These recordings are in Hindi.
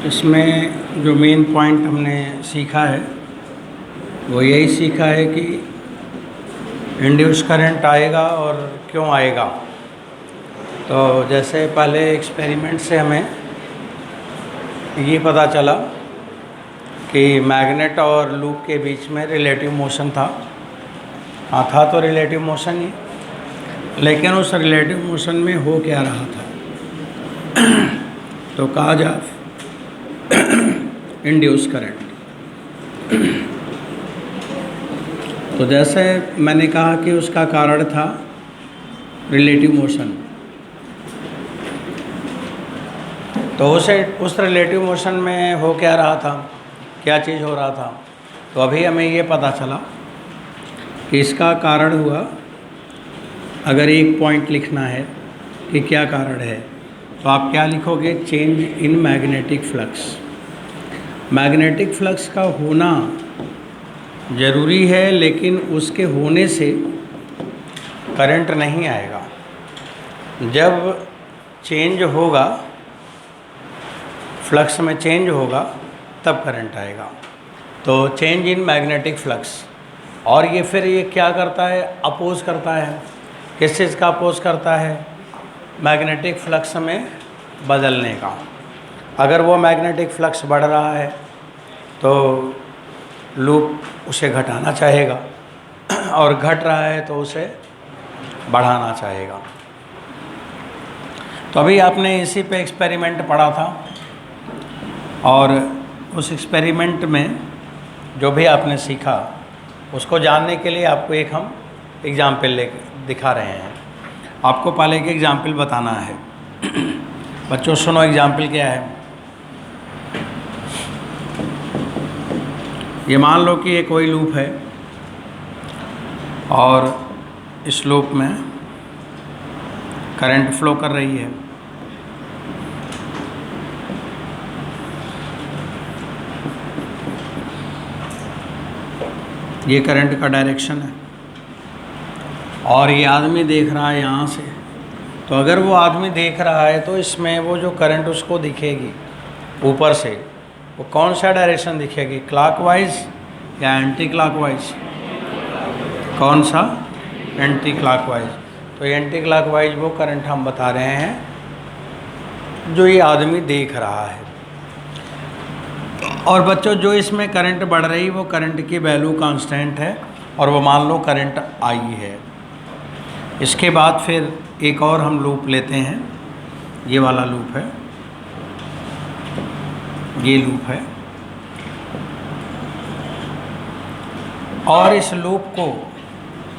इसमें जो मेन पॉइंट हमने सीखा है वो यही सीखा है कि इंड्यूस करंट आएगा और क्यों आएगा। तो जैसे पहले एक्सपेरिमेंट से हमें ये पता चला कि मैग्नेट और लूप के बीच में रिलेटिव मोशन था। हाँ, था तो रिलेटिव मोशन ही, लेकिन उस रिलेटिव मोशन में हो क्या रहा था तो कहा जा इंड्यूस करंट। तो जैसे मैंने कहा कि उसका कारण था रिलेटिव मोशन, तो उस रिलेटिव मोशन में हो क्या रहा था, क्या चीज़ हो रहा था। तो अभी हमें ये पता चला कि इसका कारण हुआ, अगर एक पॉइंट लिखना है कि क्या कारण है तो आप क्या लिखोगे, change in magnetic flux. Magnetic flux का होना ज़रूरी है, लेकिन उसके होने से करंट नहीं आएगा। जब चेंज होगा, फ्लक्स में चेंज होगा, तब करंट आएगा। तो चेंज इन मैग्नेटिक फ्लक्स। और ये फिर ये क्या करता है, अपोज करता है। किस चीज़ का अपोज करता है, मैग्नेटिक फ्लक्स में बदलने का। अगर वो मैग्नेटिक फ्लक्स बढ़ रहा है तो लूप उसे घटाना चाहेगा, और घट रहा है तो उसे बढ़ाना चाहेगा। तो अभी आपने इसी पे एक्सपेरिमेंट पढ़ा था, और उस एक्सपेरिमेंट में जो भी आपने सीखा उसको जानने के लिए आपको एक हम एग्जाम्पल ले दिखा रहे हैं। आपको पहले एक एग्जाम्पल बताना है। बच्चों सुनो, एग्जाम्पल क्या है। ये मान लो कि ये कोई लूप है, और इस लूप में करंट फ्लो कर रही है। ये करंट का डायरेक्शन है, और ये आदमी देख रहा है यहाँ से। तो अगर वो आदमी देख रहा है तो इसमें वो जो करंट उसको दिखेगी ऊपर से, वो कौन सा डायरेक्शन दिखेगी, क्लॉकवाइज या एंटी क्लॉकवाइज। कौन सा, एंटी क्लॉकवाइज। तो एंटी क्लॉकवाइज वो करंट हम बता रहे हैं जो ये आदमी देख रहा है। और बच्चों, जो इसमें करंट बढ़ रही, वो करंट की वैल्यू कांस्टेंट है, और वो मान लो करंट आई है। इसके बाद फिर एक और हम लूप लेते हैं। ये वाला लूप है, ये लूप है, और इस लूप को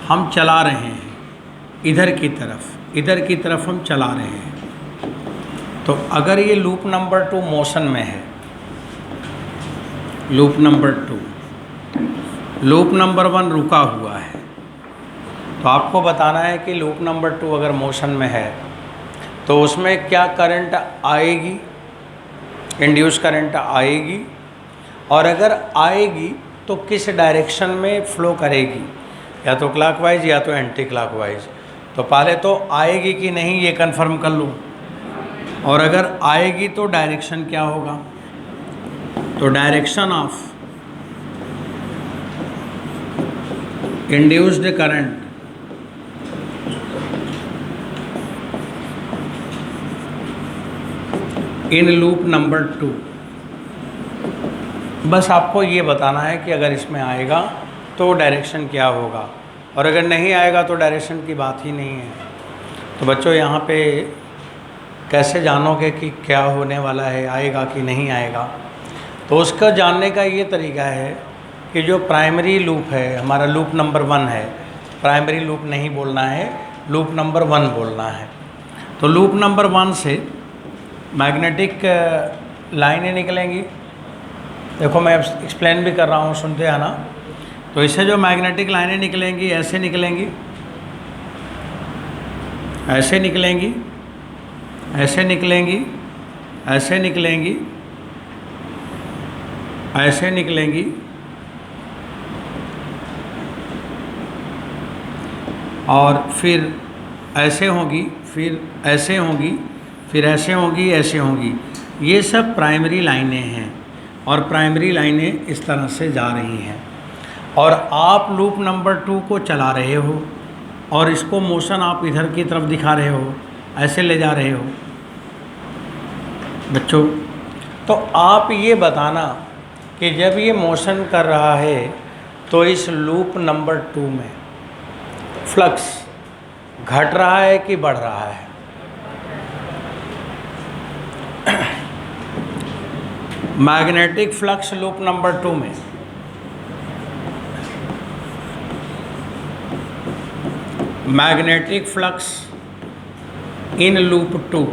हम चला रहे हैं इधर की तरफ हम चला रहे हैं। तो अगर ये लूप नंबर 2 मोशन में है, लूप नंबर 2, लूप नंबर 1 रुका हुआ है, तो आपको बताना है कि लूप नंबर 2 अगर मोशन में है तो उसमें क्या करंट आएगी, इंड्यूस करंट आएगी, और अगर आएगी तो किस डायरेक्शन में फ्लो करेगी, या तो क्लॉकवाइज या तो एंटी क्लॉकवाइज। तो पहले तो आएगी कि नहीं ये कंफर्म कर लो, और अगर आएगी तो डायरेक्शन क्या होगा। तो direction of induced current in loop number 2। बस आपको ये बताना है कि अगर इसमें आएगा तो डायरेक्शन क्या होगा, और अगर नहीं आएगा तो डायरेक्शन की बात ही नहीं है। तो बच्चों, यहाँ पे कैसे जानोगे कि क्या होने वाला है, आएगा कि नहीं आएगा। तो उसका जानने का ये तरीका है कि जो प्राइमरी लूप है, हमारा लूप नंबर 1 है, प्राइमरी लूप नहीं बोलना है, लूप नंबर 1 बोलना है। तो लूप नंबर 1 से मैग्नेटिक लाइनें निकलेंगी। देखो, मैं एक्सप्लेन भी कर रहा हूँ, सुनते आना। तो इससे जो मैग्नेटिक लाइनें निकलेंगी, ऐसे निकलेंगी, ऐसे निकलेंगी, ऐसे निकलेंगी, ऐसे निकलेंगी, ऐसे निकलेंगी, और फिर ऐसे होंगी, फिर ऐसे होंगी, फिर ऐसे होंगी, ऐसे होंगी। ये सब प्राइमरी लाइनें हैं और प्राइमरी लाइनें इस तरह से जा रही हैं और आप लूप नंबर 2 को चला रहे हो और इसको मोशन आप इधर की तरफ दिखा रहे हो, ऐसे ले जा रहे हो बच्चों। तो आप ये बताना कि जब ये मोशन कर रहा है तो इस लूप नंबर 2 में फ्लक्स घट रहा है कि बढ़ रहा है? मैग्नेटिक फ्लक्स लूप नंबर 2 में मैग्नेटिक फ्लक्स इन लूप 2,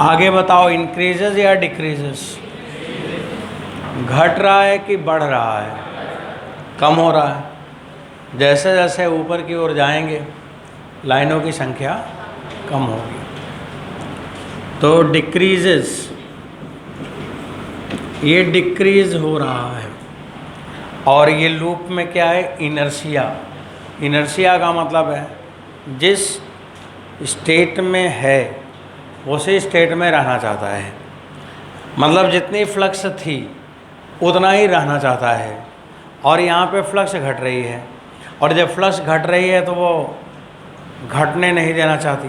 आगे बताओ, इंक्रीजेस या डिक्रीजेस? घट रहा है कि बढ़ रहा है? कम हो रहा है। जैसे जैसे ऊपर की ओर जाएंगे लाइनों की संख्या कम होगी। तो डिक्रीजेस, ये डिक्रीज हो रहा है और ये लूप में क्या है? इनर्शिया। इनर्शिया का मतलब है जिस स्टेट में है उसी स्टेट में रहना चाहता है, मतलब जितनी फ्लक्स थी उतना ही रहना चाहता है और यहाँ पे फ्लक्स घट रही है और जब फ्लक्स घट रही है तो वो घटने नहीं देना चाहती,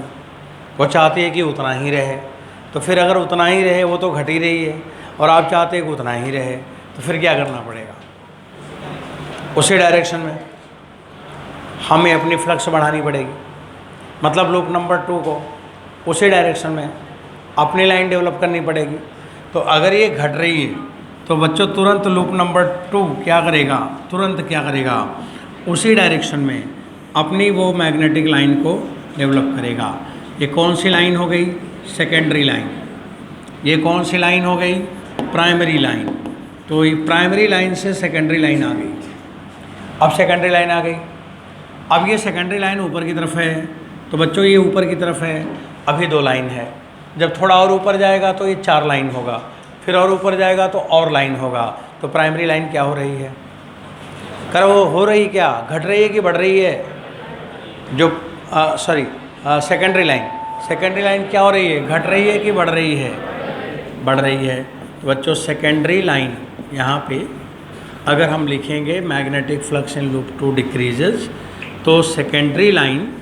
वो चाहती है कि उतना ही रहे। तो फिर अगर उतना ही रहे, वो तो घट ही रही है और आप चाहते हैं कि उतना ही रहे, तो फिर क्या करना पड़ेगा? उसी डायरेक्शन में हमें अपनी फ्लक्स बढ़ानी पड़ेगी, मतलब लूप नंबर 2 को उसी डायरेक्शन में अपनी लाइन डेवलप करनी पड़ेगी। तो अगर ये घट रही है तो बच्चों तुरंत लूप नंबर 2 क्या करेगा? तुरंत क्या करेगा? उसी डायरेक्शन में अपनी वो मैग्नेटिक लाइन को डेवलप करेगा। ये कौन सी लाइन हो गई? Secondary line. ये कौन सी लाइन हो गई? Primary line. तो ये प्राइमरी लाइन से सेकेंडरी लाइन आ गई। अब सेकेंडरी लाइन आ गई। अब ये सेकेंडरी लाइन ऊपर की तरफ है, तो बच्चों ये ऊपर की तरफ है, अभी 2 लाइन है। जब थोड़ा और ऊपर जाएगा तो ये 4 लाइन होगा, फिर और ऊपर जाएगा तो और लाइन होगा। तो प्राइमरी लाइन क्या हो रही है? करो, हो रही क्या? घट रही है कि बढ़ रही है? जो सेकेंडरी लाइन, सेकेंडरी लाइन क्या हो रही है? घट रही है कि बढ़ रही है? बढ़ रही है। तो बच्चों सेकेंडरी लाइन यहाँ पे अगर हम लिखेंगे magnetic flux in loop 2 decreases, तो secondary line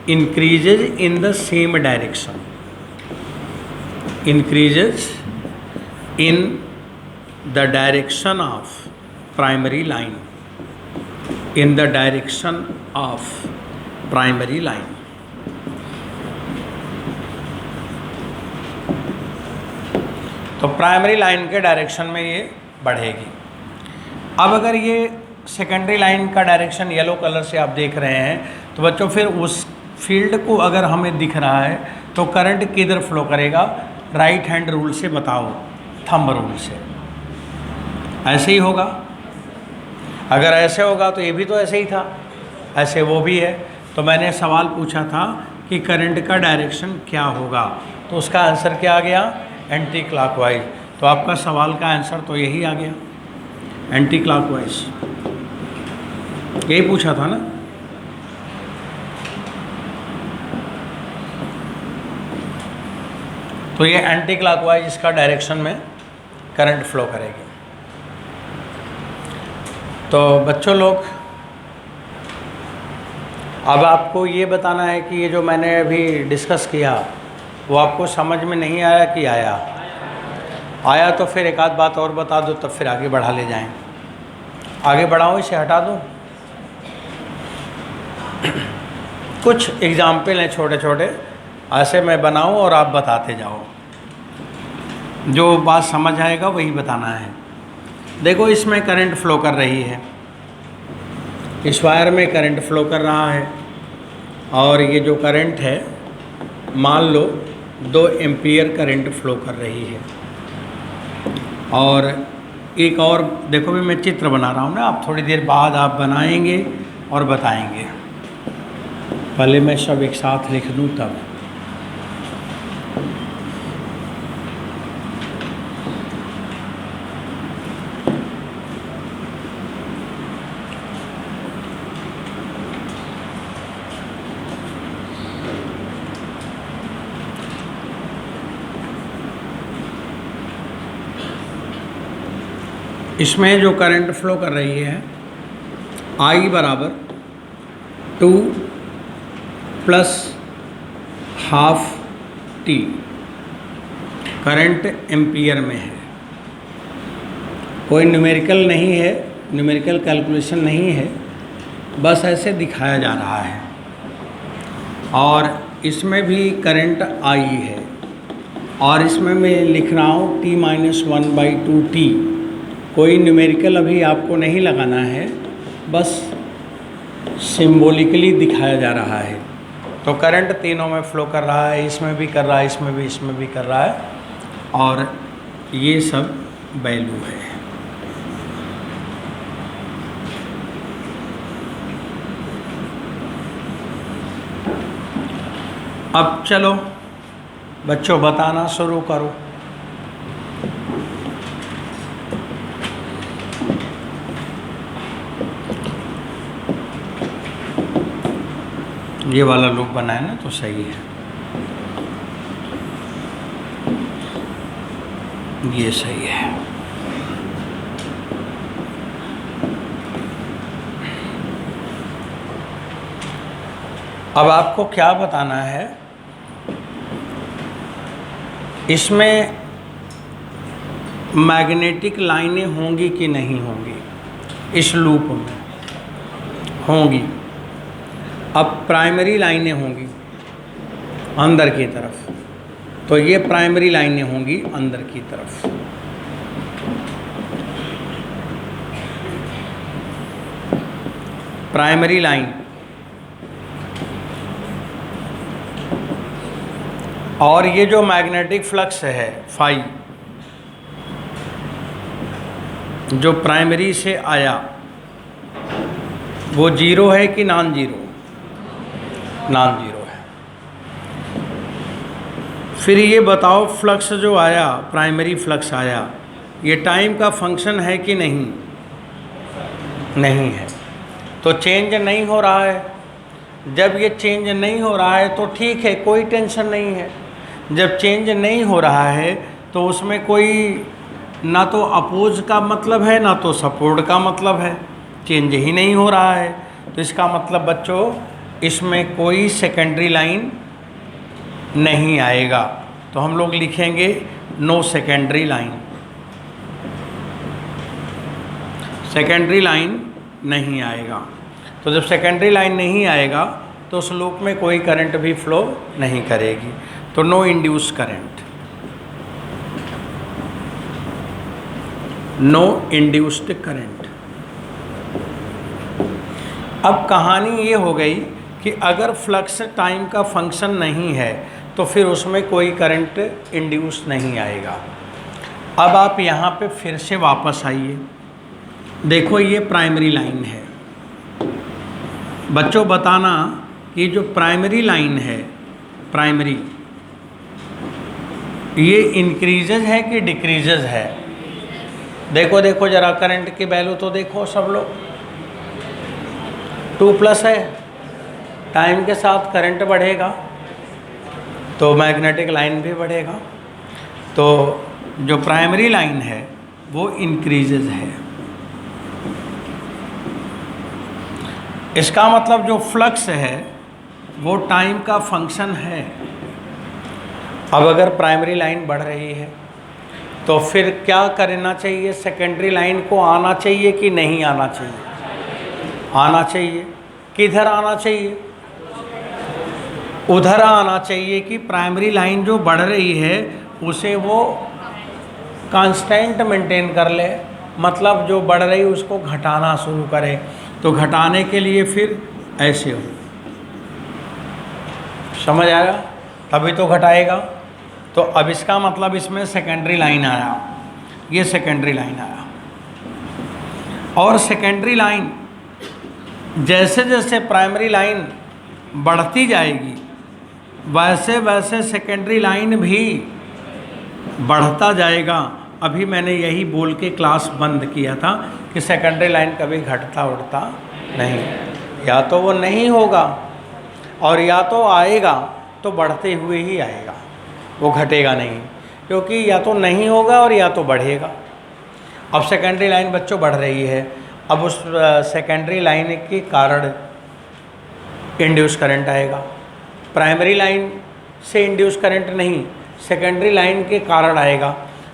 increases in the same direction, increases in the direction of primary line, in the direction of primary line। तो प्राइमरी लाइन के डायरेक्शन में ये बढ़ेगी। अब अगर ये सेकेंडरी लाइन का डायरेक्शन येलो कलर से आप देख रहे हैं, तो बच्चों फिर उस फील्ड को अगर हमें दिख रहा है तो करंट किधर फ्लो करेगा? राइट हैंड रूल से बताओ, थंब रूल से। ऐसे ही होगा। अगर ऐसे होगा तो ये भी तो ऐसे ही था, ऐसे वो भी है। तो मैंने सवाल पूछा था कि करंट का डायरेक्शन क्या होगा, तो उसका आंसर क्या आ गया? Anti clockwise. तो आपका सवाल का आंसर तो यही आ गया, एंटी क्लॉकवाइज। यही पूछा था ना। तो ये एंटी क्लॉकवाइज इसका डायरेक्शन में करंट फ्लो करेगी। तो बच्चों लोग, अब आपको ये बताना है कि ये जो मैंने अभी डिस्कस किया वो आपको समझ में नहीं आया कि आया? आया तो फिर एक आध बात और बता दो, तब फिर आगे बढ़ा ले जाएं। आगे बढ़ाओ, इसे हटा दो। कुछ एग्जाम्पल हैं छोटे छोटे, ऐसे मैं बनाऊं और आप बताते जाओ। जो बात समझ आएगा वही बताना है। देखो, इसमें करंट फ्लो कर रही है, इस वायर में करंट फ्लो कर रहा है और ये जो करंट है मान लो 2 एम्पियर करंट फ्लो कर रही है। और एक और देखो, भी मैं चित्र बना रहा हूँ ना, आप थोड़ी देर बाद आप बनाएंगे और बताएंगे। पहले मैं सब एक साथ लिख दूँ तब। इसमें जो करंट फ्लो कर रही है I बराबर 2 plus half T current ampere में है। कोई न्यूमेरिकल नहीं है, न्यूमेरिकल कैलकुलेशन नहीं है, बस ऐसे दिखाया जा रहा है। और इसमें भी करंट I है और इसमें मैं लिख रहा हूँ T-1/2T। कोई न्यूमेरिकल अभी आपको नहीं लगाना है, बस सिंबॉलिकली दिखाया जा रहा है। तो करंट तीनों में फ्लो कर रहा है, इसमें भी कर रहा है, इसमें भी कर रहा है, और ये सब वैल्यू है। अब चलो बच्चों बताना शुरू करो। ये वाला लूप बनाए ना तो सही है, ये सही है। अब आपको क्या बताना है, इसमें मैग्नेटिक लाइनें होंगी कि नहीं होंगी? इस लूप में होंगी। अब प्राइमरी लाइनें होंगी अंदर की तरफ, तो ये प्राइमरी लाइनें होंगी अंदर की तरफ। प्राइमरी लाइन और ये जो मैग्नेटिक फ्लक्स है फाई, जो प्राइमरी से आया वो जीरो है कि नॉन जीरो? नॉन जीरो है। फिर ये बताओ फ्लक्स जो आया, प्राइमरी फ्लक्स आया, ये टाइम का फंक्शन है कि नहीं? नहीं है। तो चेंज नहीं हो रहा है। जब ये चेंज नहीं हो रहा है तो ठीक है, कोई टेंशन नहीं है। जब चेंज नहीं हो रहा है तो उसमें कोई ना तो अपोज का मतलब है ना तो सपोर्ट का मतलब है, चेंज ही नहीं हो रहा है। तो इसका मतलब बच्चों इसमें कोई सेकेंडरी लाइन नहीं आएगा। तो हम लोग लिखेंगे no secondary line. Secondary line नहीं आएगा। तो जब सेकेंडरी लाइन नहीं आएगा तो उस लूप में कोई करंट भी फ्लो नहीं करेगी। तो no induce current, no induced current. अब कहानी ये हो गई कि अगर फ्लक्स टाइम का फंक्शन नहीं है तो फिर उसमें कोई करंट इंड्यूस नहीं आएगा। अब आप यहाँ पे फिर से वापस आइए, देखो ये प्राइमरी लाइन है। बच्चों बताना कि जो प्राइमरी लाइन है, प्राइमरी, ये इंक्रीजेज है कि डिक्रीजेज है? देखो देखो जरा करंट की वैल्यू तो देखो सब लोग। 2+ है, टाइम के साथ करंट बढ़ेगा तो मैग्नेटिक लाइन भी बढ़ेगा। तो जो प्राइमरी लाइन है वो इंक्रीजेज है। इसका मतलब जो फ्लक्स है वो टाइम का फंक्शन है। अब अगर प्राइमरी लाइन बढ़ रही है तो फिर क्या करना चाहिए? सेकेंडरी लाइन को आना चाहिए कि नहीं आना चाहिए? आना चाहिए। किधर आना चाहिए? उधर आना चाहिए कि प्राइमरी लाइन जो बढ़ रही है उसे वो कांस्टेंट मेंटेन कर ले, मतलब जो बढ़ रही है उसको घटाना शुरू करे। तो घटाने के लिए फिर ऐसे हो, समझ आया? तभी तो घटाएगा। तो अब इसका मतलब इसमें सेकेंडरी लाइन आया, ये सेकेंडरी लाइन आया। और सेकेंडरी लाइन जैसे जैसे प्राइमरी लाइन बढ़ती जाएगी वैसे वैसे सेकेंडरी लाइन भी बढ़ता जाएगा। अभी मैंने यही बोल के क्लास बंद किया था कि सेकेंडरी लाइन कभी घटता उड़ता नहीं, या तो वो नहीं होगा और या तो आएगा तो बढ़ते हुए ही आएगा, वो घटेगा नहीं, क्योंकि या तो नहीं होगा और या तो बढ़ेगा। अब सेकेंडरी लाइन बच्चों बढ़ रही है, अब उस सेकेंडरी लाइन के कारण इंड्यूस करंट आएगा। प्राइमरी लाइन से इंड्यूस करंट नहीं, सेकेंडरी लाइन के कारण आएगा।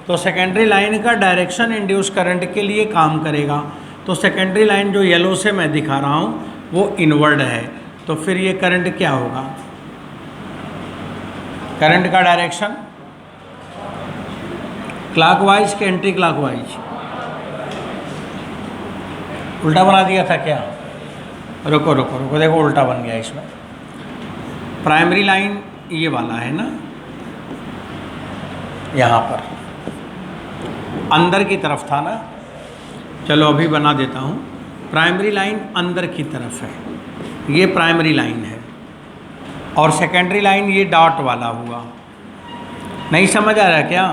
तो सेकेंडरी लाइन का डायरेक्शन इंड्यूस करंट के लिए काम करेगा। तो सेकेंडरी लाइन जो येलो से मैं दिखा रहा हूँ वो इनवर्ड है। तो फिर ये करंट क्या होगा, करंट का डायरेक्शन क्लॉकवाइज के एंटी क्लॉकवाइज, उल्टा बना दिया था क्या? रुको रुको रुको, देखो उल्टा बन गया इसमें। प्राइमरी लाइन ये वाला है ना, यहाँ पर अंदर की तरफ था ना, चलो अभी बना देता हूँ। प्राइमरी लाइन अंदर की तरफ है, ये प्राइमरी लाइन है, और सेकेंडरी लाइन ये डॉट वाला हुआ। नहीं समझ आ रहा क्या?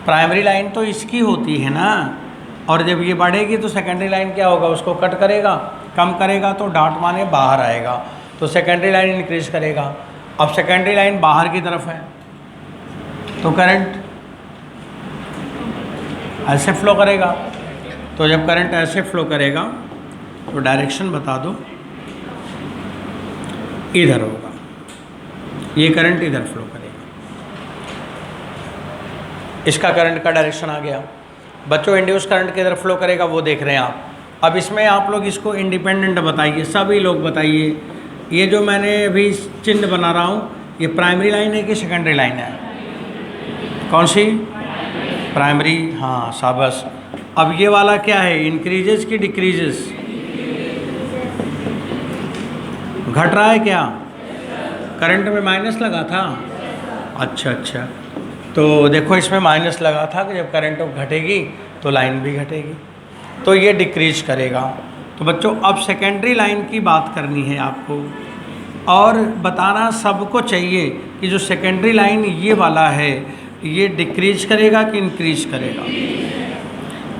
प्राइमरी लाइन तो इसकी होती है ना, और जब ये बढ़ेगी तो सेकेंडरी लाइन क्या होगा, उसको कट करेगा, कम करेगा, तो डॉट माने बाहर आएगा, तो सेकेंडरी लाइन इंक्रीज करेगा। अब सेकेंडरी लाइन बाहर की तरफ है तो करंट ऐसे फ्लो करेगा। तो जब करंट ऐसे फ्लो करेगा तो डायरेक्शन बता दो, इधर होगा, ये करंट इधर फ्लो करेगा। इसका करंट का डायरेक्शन आ गया। बच्चों इंड्यूस करंट किधर फ्लो करेगा वो देख रहे हैं आप। अब इसमें आप लोग इसको इंडिपेंडेंट बताइए, सभी लोग बताइए। ये जो मैंने अभी चिन्ह बना रहा हूँ ये प्राइमरी लाइन है कि सेकेंडरी लाइन है? कौन सी? प्राइमरी, हाँ शाबाश। अब ये वाला क्या है, इंक्रीजेस की डिक्रीजेस? घट रहा है क्या? करंट में माइनस लगा था, अच्छा अच्छा, तो देखो इसमें माइनस लगा था कि जब करंट घटेगी तो लाइन भी घटेगी, तो ये डिक्रीज करेगा। तो बच्चों अब सेकेंडरी लाइन की बात करनी है आपको, और बताना सबको चाहिए कि जो सेकेंडरी लाइन ये वाला है ये डिक्रीज करेगा कि इंक्रीज करेगा?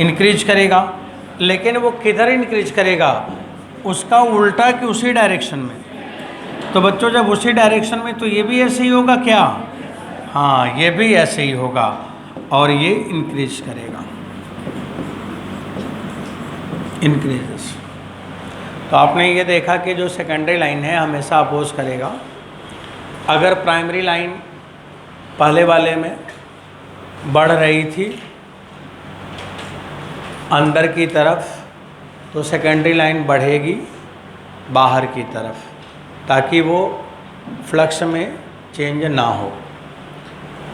इंक्रीज करेगा, लेकिन वो किधर इंक्रीज करेगा, उसका उल्टा कि उसी डायरेक्शन में। तो बच्चों जब उसी डायरेक्शन में तो ये भी ऐसे ही होगा क्या? हाँ ये भी ऐसे ही होगा, और ये इंक्रीज करेगा, इंक्रीजेस। तो आपने ये देखा कि जो सेकेंडरी लाइन है हमेशा अपोज करेगा। अगर प्राइमरी लाइन पहले वाले में बढ़ रही थी अंदर की तरफ, तो सेकेंडरी लाइन बढ़ेगी बाहर की तरफ, ताकि वो फ्लक्स में चेंज ना हो।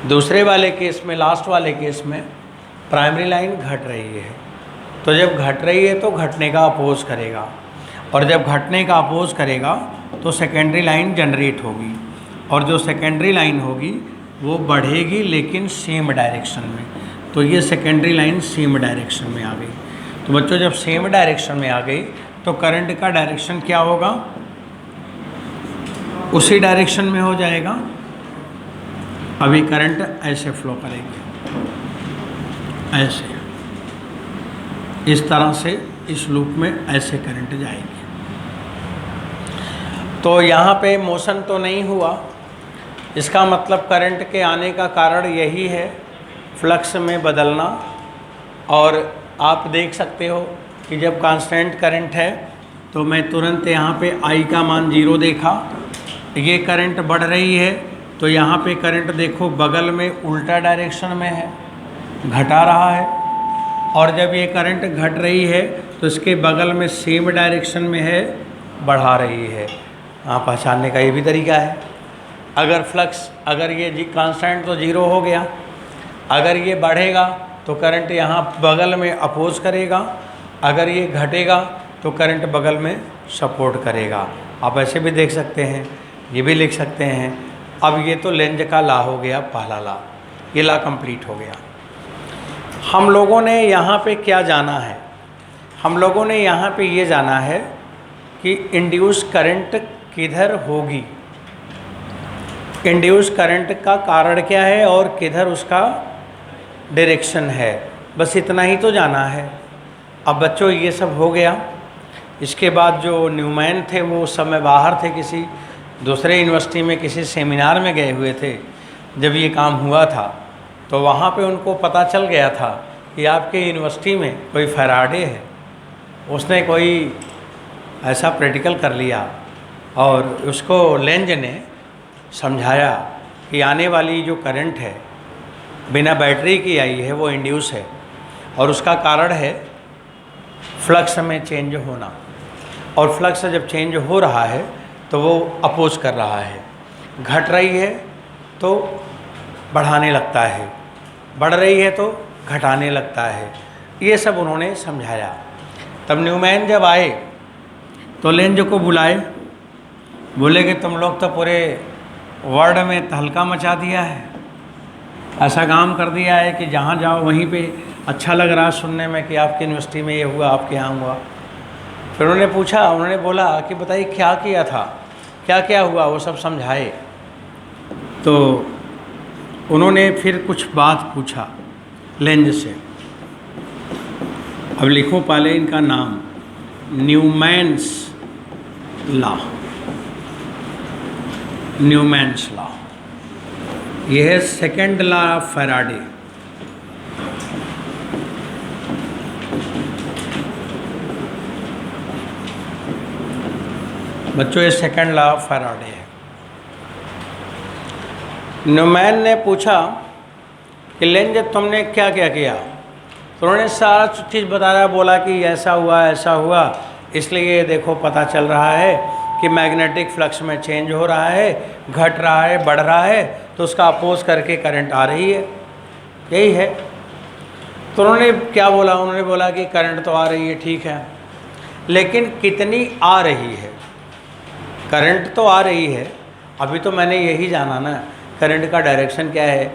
दूसरे वाले केस में, लास्ट वाले केस में प्राइमरी लाइन घट रही है, तो जब घट रही है तो घटने का अपोज करेगा, और जब घटने का अपोज करेगा तो सेकेंडरी लाइन जनरेट होगी, और जो सेकेंडरी लाइन होगी वो बढ़ेगी लेकिन सेम डायरेक्शन में। तो ये सेकेंडरी लाइन सेम डायरेक्शन में आ गई। तो बच्चों जब सेम डायरेक्शन में आ गई तो करंट का डायरेक्शन क्या होगा, उसी डायरेक्शन में हो जाएगा। अभी करंट ऐसे फ्लो करेगी, ऐसे, इस तरह से इस लूप में ऐसे करंट जाएगी। तो यहाँ पे मोशन तो नहीं हुआ, इसका मतलब करंट के आने का कारण यही है, फ्लक्स में बदलना। और आप देख सकते हो कि जब कांस्टेंट करंट है तो मैं तुरंत यहाँ पे I का मान 0 देखा, ये करंट बढ़ रही है तो यहाँ पे करंट देखो बगल में उल्टा डायरेक्शन में है, घटा रहा है, और जब ये करंट घट रही है तो इसके बगल में सेम डायरेक्शन में है, बढ़ा रही है। हाँ, पहचानने का ये भी तरीका है। अगर फ्लक्स, अगर ये कांस्टेंट तो 0 हो गया, अगर ये बढ़ेगा तो करंट यहाँ बगल में अपोज करेगा, अगर ये घटेगा तो करंट बगल में सपोर्ट करेगा। आप ऐसे भी देख सकते हैं, ये भी लिख सकते हैं। अब ये तो लेंज का लॉ हो गया, पहला लॉ, ये लॉ कंप्लीट हो गया। हम लोगों ने यहाँ पे क्या जाना है, हम लोगों ने यहाँ पे ये जाना है कि इंड्यूस करंट किधर होगी, इंड्यूस करंट का कारण क्या है और किधर उसका डायरेक्शन है, बस इतना ही तो जाना है। अब बच्चों ये सब हो गया। इसके बाद जो न्यूमैन थे वो उस समय बाहर थे, किसी दूसरे यूनिवर्सिटी में किसी सेमिनार में गए हुए थे। जब ये काम हुआ था तो वहाँ पे उनको पता चल गया था कि आपके यूनिवर्सिटी में कोई फैराडे है, उसने कोई ऐसा प्रैक्टिकल कर लिया और उसको लेंज ने समझाया कि आने वाली जो करंट है बिना बैटरी की आई है वो इंड्यूस है और उसका कारण है फ्लक्स में चेंज होना, और फ्लक्स जब चेंज हो रहा है तो वो अपोज कर रहा है, घट रही है तो बढ़ाने लगता है, बढ़ रही है तो घटाने लगता है। ये सब उन्होंने समझाया। तब न्यूमैन जब आए तो लेंज को बुलाए, बोले कि तुम लोग तो पूरे वर्ल्ड में तहलका मचा दिया है, ऐसा काम कर दिया है कि जहाँ जाओ वहीं पे अच्छा लग रहा है सुनने में कि आपकी यूनिवर्सिटी में ये हुआ, आपके यहाँ हुआ। फिर उन्होंने पूछा, उन्होंने बोला कि बताइए क्या किया था, क्या क्या हुआ, वो सब समझाए। तो उन्होंने फिर कुछ बात पूछा लेंज से। अब लिखो पहले इनका नाम, न्यूमैन्स लॉ, न्यूमैन्स लॉ। यह है सेकेंड लॉ ऑफ फैराडे। बच्चों ये सेकेंड लॉ ऑफ फैराडे है। न्यूमैन ने पूछा कि लेंज तुमने क्या क्या किया, तो उन्होंने सारा चीज़ बताया, बोला कि ऐसा हुआ ऐसा हुआ, इसलिए देखो पता चल रहा है कि मैग्नेटिक फ्लक्स में चेंज हो रहा है, घट रहा है, बढ़ रहा है, तो उसका अपोज करके करंट आ रही है, यही है। तो उन्होंने क्या बोला, उन्होंने बोला कि करंट तो आ रही है, ठीक है, लेकिन कितनी आ रही है। करंट तो आ रही है, अभी तो मैंने यही जाना ना करंट का डायरेक्शन क्या है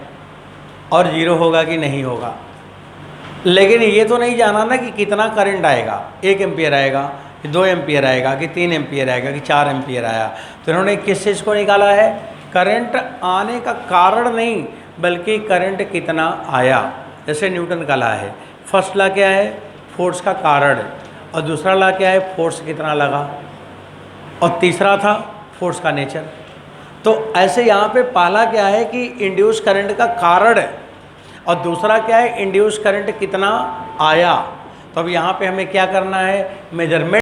और जीरो होगा कि नहीं होगा, लेकिन ये तो नहीं जाना ना कि कितना करंट आएगा, 1 एम्पियर आएगा कि 2 एम्पियर आएगा कि 3 एम्पियर आएगा कि 4 एम्पियर आया। तो इन्होंने किस चीज़ को निकाला है, करंट आने का कारण नहीं बल्कि करंट कितना आया। जैसे न्यूटन का लॉ है, फर्स्ट लॉ क्या है, फोर्स का कारण, और दूसरा लॉ क्या है, फोर्स कितना लगा, और तीसरा था फोर्स का नेचर। तो ऐसे यहाँ पे पहला क्या है कि इंड्यूस करंट का कारण है, और दूसरा क्या है, इंड्यूस करंट कितना आया। तो अब यहाँ पे हमें क्या करना है, मेजरमेंट